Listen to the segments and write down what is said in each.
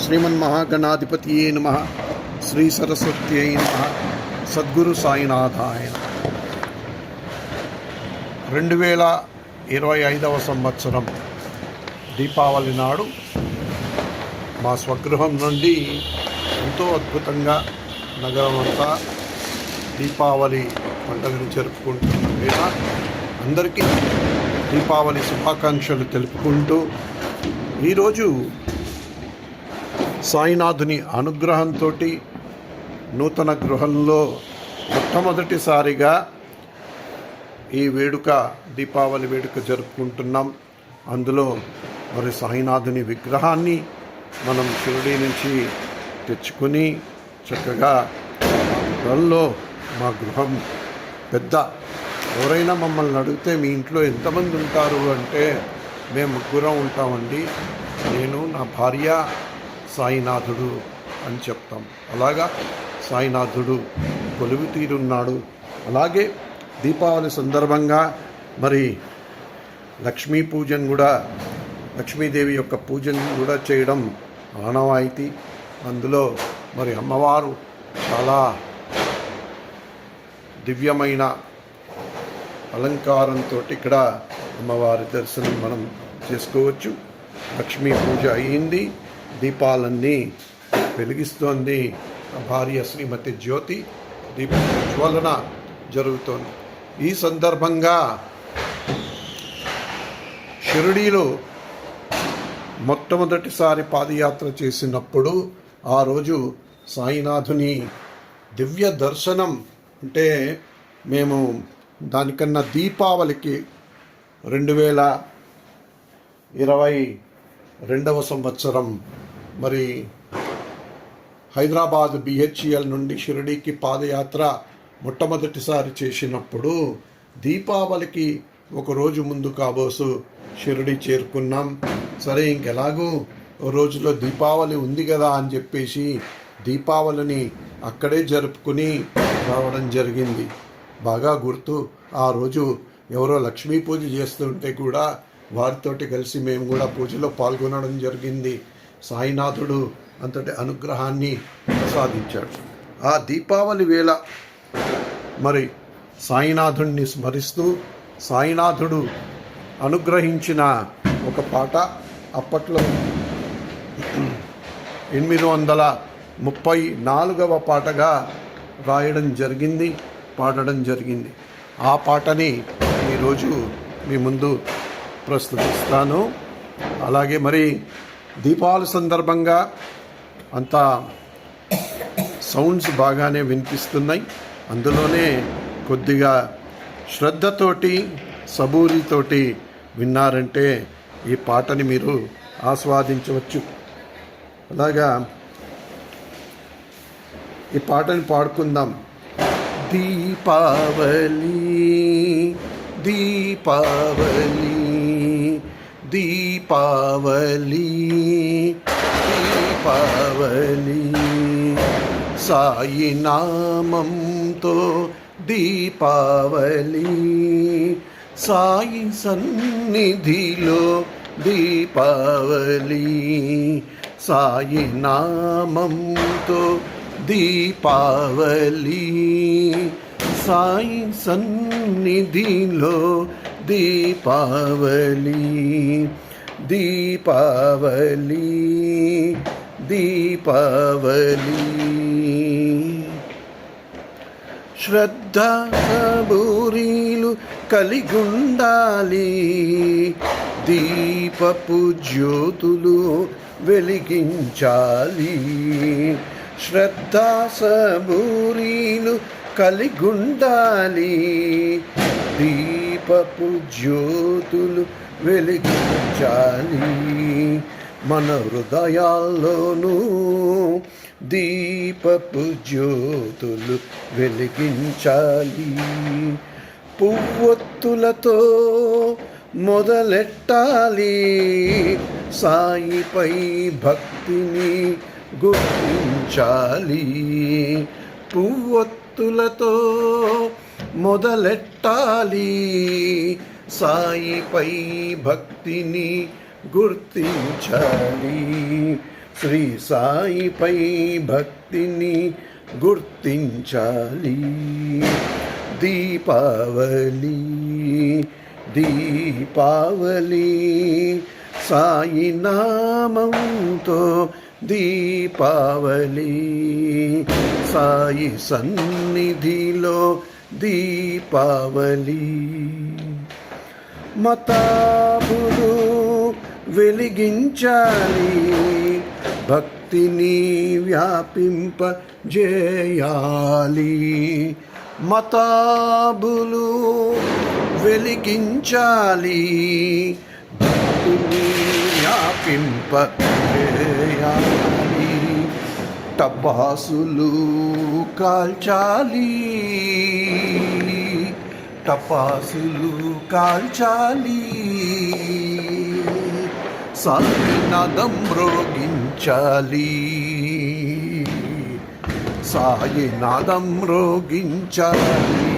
శ్రీమన్మహాగణాధిపతియే నమః. శ్రీ సరస్వత్యై నమః. సద్గురు సాయినాథాయ. 2025వ సంవత్సరం దీపావళి నాడు మా స్వగృహం నుండి ఎంతో అద్భుతంగా నగరం అంతా దీపావళి పండుగను జరుపుకుంటున్న వేళ అందరికీ దీపావళి శుభాకాంక్షలు తెలుపుకుంటూ ఈరోజు సాయినాథుని అనుగ్రహంతో నూతన గృహంలో మొట్టమొదటిసారిగా ఈ వేడుక దీపావళి వేడుక జరుపుకుంటున్నాం. అందులో మరి సాయినాథుని విగ్రహాన్ని మనం షిరిడీ నుంచి తెచ్చుకొని చక్కగా గృహంలో మా గృహం పెద్ద. ఎవరైనా మమ్మల్ని అడిగితే మీ ఇంట్లో ఎంతమంది ఉంటారు అంటే మేము ముగ్గురం ఉంటామండి, నేను నా భార్య సాయినాథుడు అని చెప్తాం. అలాగా సాయినాథుడు కొలువు తీరున్నాడు. అలాగే దీపావళి సందర్భంగా మరి లక్ష్మీ పూజను కూడా, లక్ష్మీదేవి యొక్క పూజను కూడా చేయడం ఆనవాయితీ. అందులో మరి అమ్మవారు చాలా దివ్యమైన అలంకారంతో ఇక్కడ అమ్మవారి దర్శనం మనం చేసుకోవచ్చు. లక్ష్మీ పూజ అయ్యింది, దీపాలన్నీ వెలిగిస్తోంది భార్య శ్రీమతి జ్యోతి. దీప జ్వలన జరుగుతోంది. ఈ సందర్భంగా షిరిడీలో మొట్టమొదటిసారి పాదయాత్ర చేసినప్పుడు ఆ రోజు సాయినాథుని దివ్య దర్శనం అంటే మేము దానికన్నా దీపావళికి 2022వ సంవత్సరం మరి హైదరాబాద్ బిహెచ్ఎల్ నుండి షిరిడీకి పాదయాత్ర మొట్టమొదటిసారి చేసినప్పుడు దీపావళికి ఒకరోజు ముందు కాబోసు షిరిడీ చేరుకున్నాం. సరే ఇంకెలాగూ ఓ రోజులో దీపావళి ఉంది కదా అని చెప్పేసి దీపావళిని అక్కడే జరుపుకుని రావడం జరిగింది. బాగా గుర్తు, ఆ రోజు ఎవరో లక్ష్మీ పూజ చేస్తుంటే కూడా వారితోటి కలిసి మేము కూడా పూజలో పాల్గొనడం జరిగింది. సాయినాథుడు అంతటి అనుగ్రహాన్ని ప్రసాదించాడు. ఆ దీపావళి వేళ మరి సాయినాథుడిని స్మరిస్తూ సాయినాథుడు అనుగ్రహించిన ఒక పాట అప్పట్లో 834వ పాటగా రాయడం జరిగింది, పాడడం జరిగింది. ఆ పాటని ఈరోజు మీ ముందు ప్రస్తుతిస్తాను. అలాగే మరి దీపావళి సందర్భంగా అంతా సౌండ్స్ బాగానే వినిపిస్తున్నాయి. అందులోనే కొద్దిగా శ్రద్ధతోటి సబూరితోటి విన్నారంటే ఈ పాటని మీరు ఆస్వాదించవచ్చు. అలాగా ఈ పాటని పాడుకుందాం. దీపావళి దీపావళి దీపావళి దీపావళి సాయి నామంతో దీపావళి, సాయి సన్నిధిలో దీపావళి, సాయి నామంతో దీపావళి, సాయి సన్నిధిలో దీపావళి, దీపావళి దీపావళి. శ్రద్ధ సబూరీలు కలిగుండాలి, దీపపు జ్యోతులు వెలిగించాలి. శ్రద్ధ సబూరీలు కలిగుండాలి, దీపపు జ్యోతులు వెలిగించాలి. మన హృదయాల్లోనూ దీపపు జ్యోతులు వెలిగించాలి. పువ్వొత్తులతో మొదలెట్టాలి, సాయిపై భక్తిని గుర్తించాలి. పువ్వొత్తులతో మొదలెట్టాలి, సాయిపై భక్తిని గుర్తించాలి. శ్రీ సాయిపై భక్తిని గుర్తించాలి. దీపావళి దీపావళి సాయి నామంతో దీపావళి, సాయి సన్నిధిలో దీపావళి. మతాబులు వెలిగించాలి, భక్తిని వ్యాపింపజేయాలి. మతాబులు వెలిగించాలి, భక్తిని వ్యాపింపజేయాలి. టపాసులు కాల్చాలి, టపాసులు కాల్చాలి. సాయినాదం మ్రోగించాలి, సాయినాదం మ్రోగించాలి.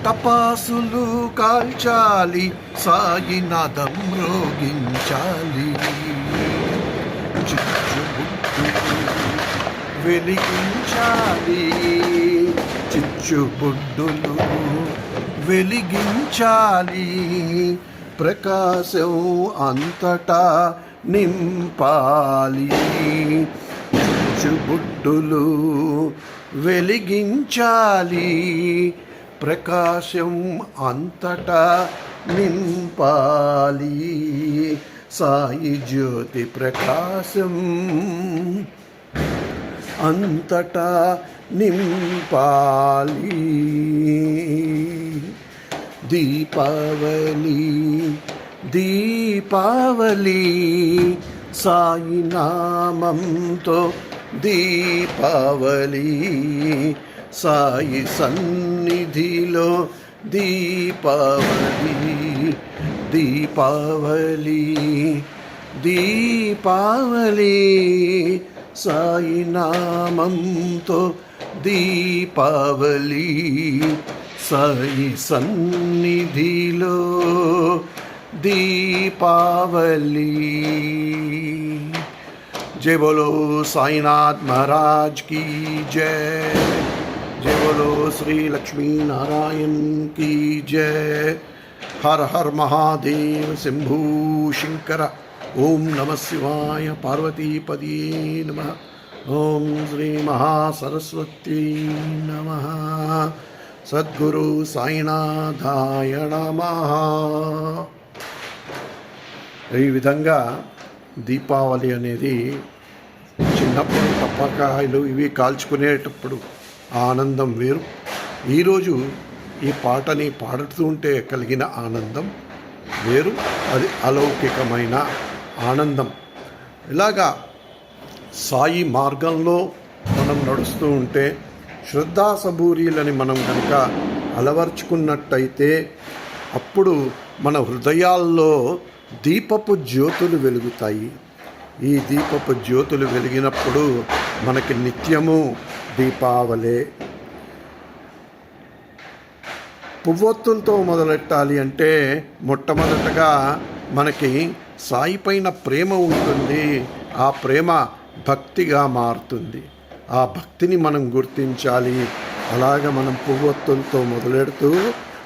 టపాసులు కాల్చాలి, సాయినాదం మ్రోగించాలి. చిచ్చుబుడ్డులు వెలిగించాలి, చిచ్చుబుడ్డులు వెలిగించాలి. ప్రకాశం అంతటా నింపాలి, చిచ్చుబుడ్డులు వెలిగించాలి. ప్రకాశం అంతటా నింపాలి, సాయి జ్యోతి ప్రకాశం అంతటా నింపాలి. దీపావళి దీపావళి సాయి నామంతో దీపావళి, సాయి సన్నిధిలో దీపావళి. దీపావళి దీపావళి సాయి నామంతో దీపావళి, సాయి సన్నిధిలో దీపావళి. जय बोलो साईनाथ महाराज की जय, जय बोलो श्री लक्ष्मी नारायण की जय. हर हर महादेव शंभू शंकर. ओम नमः शिवाय पार्वतीपदे नमः. ओम श्री महासरस्वती नमः. सद्गुरु साईनाथाय नमः. ఈ విధంగా దీపావళి అనేది చిన్నప్పుడు టపాకాయలు ఇవి కాల్చుకునేటప్పుడు ఆనందం వేరు. ఈరోజు ఈ పాటని పాడుతూ ఉంటే కలిగిన ఆనందం వేరు, అది అలౌకికమైన ఆనందం. ఇలాగా సాయి మార్గంలో మనం నడుస్తూ ఉంటే శ్రద్ధాసబూరీలని మనం కనుక అలవర్చుకున్నట్టయితే అప్పుడు మన హృదయాల్లో దీపపు జ్యోతులు వెలుగుతాయి. ఈ దీపపు జ్యోతులు వెలిగినప్పుడు మనకి నిత్యము దీపావళే. పువ్వొత్తులతో మొదలెట్టాలి అంటే మొట్టమొదటగా మనకి సాయి పైన ప్రేమ ఉంటుంది. ఆ ప్రేమ భక్తిగా మారుతుంది. ఆ భక్తిని మనం గుర్తించాలి. అలాగ మనం పువ్వొత్తులతో మొదలెడుతూ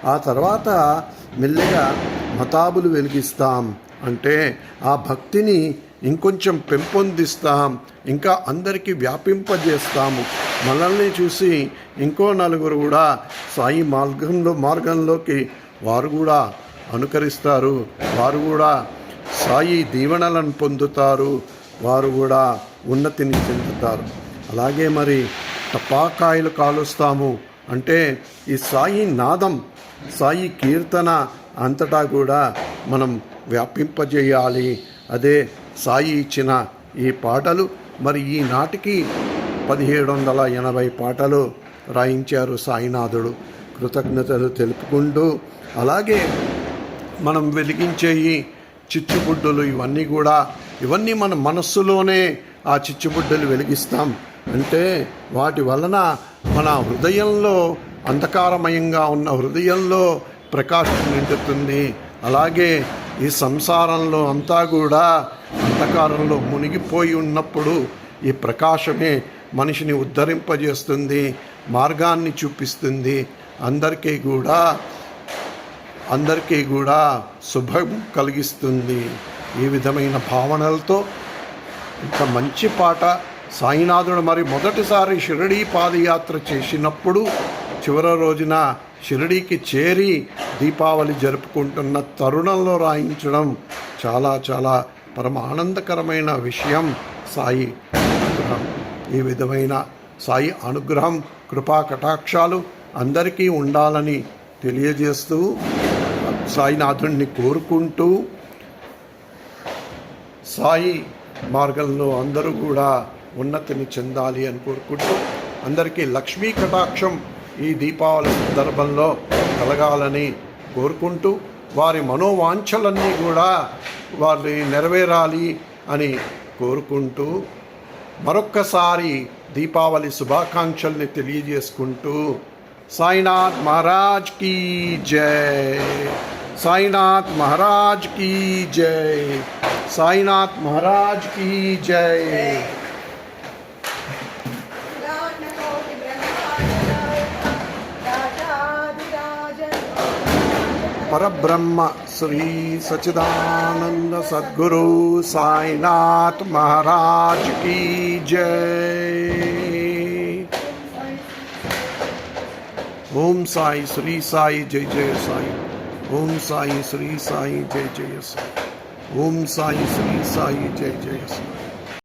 ఆ తర్వాత మెల్లగా మతాబులు వెలిగిస్తాం. అంటే ఆ భక్తిని ఇంకొంచెం పెంపొందిస్తాం, ఇంకా అందరికీ వ్యాపింపజేస్తాము. మనల్ని చూసి ఇంకో నలుగురు కూడా సాయి మార్గంలోకి వారు కూడా అనుకరిస్తారు. వారు కూడా సాయి దీవెనలను పొందుతారు. వారు కూడా ఉన్నతిని చెందుతారు. అలాగే మరి టపాకాయలు కాలుస్తాము అంటే ఈ సాయి నాదం, సాయి కీర్తన అంతటా కూడా మనం వ్యాపింపజేయాలి. అదే సాయి ఇచ్చిన ఈ పాటలు. మరి ఈనాటికి 1780 పాటలు రాయించారు సాయినాథుడు. కృతజ్ఞతలు తెలుపుకుంటూ అలాగే మనం వెలిగించే ఈ చిచ్చుబుడ్డులు ఇవన్నీ మన మనస్సులోనే ఆ చిచ్చుబుడ్డలు వెలిగిస్తాం. అంటే వాటి వలన మన హృదయంలో అంధకారమయంగా ఉన్న హృదయంలో ప్రకాశం నిండుతుంది. అలాగే ఈ సంసారంలో అంతా కూడా అంధకారంలో మునిగిపోయి ఉన్నప్పుడు ఈ ప్రకాశమే మనిషిని ఉద్ధరింపజేస్తుంది, మార్గాన్ని చూపిస్తుంది. అందరికీ కూడా శుభం కలిగిస్తుంది. ఈ విధమైన భావనలతో ఇంకా మంచి పాట. సాయినాథుడు మరి మొదటిసారి షిరిడీ పాదయాత్ర చేసినప్పుడు చివరి రోజున షిరిడీకి చేరి దీపావళి జరుపుకుంటున్న తరుణంలో రాయించడం చాలా చాలా పరమ ఆనందకరమైన విషయం. సాయి అనుగ్రహం, ఈ విధమైన సాయి అనుగ్రహం, కృపా కటాక్షాలు అందరికీ ఉండాలని తెలియజేస్తూ సాయినాథుడిని కోరుకుంటూ సాయి మార్గంలో అందరూ కూడా ఉన్నతిని చెందాలి అని కోరుకుంటూ అందరికీ లక్ష్మీ కటాక్షం ఈ దీపావళి సందర్భంలో కలగాలని కోరుకుంటూ వారి మనోవాంఛలన్నీ కూడా వారి నెరవేరాలి అని కోరుకుంటూ మరొక్కసారి దీపావళి శుభాకాంక్షల్ని తెలియజేసుకుంటూ సాయినాథ్ మహారాజ్ కీ జై, సాయినాథ్ మహారాజ్ కీ జై, సాయినాథ్ మహారాజ్ కీ జై. పరబ్రహ్మ శ్రీ సచ్చిదానంద సద్గురు సాయినాథ్ మహారాజ్ కీ జై. ఓం సాయి శ్రీ సాయి జయ జయ సాయి. ఓం సాయి శ్రీ సాయి జయ జయ సాయి. ఓం సాయి శ్రీ సాయి జయ జయ సాయి.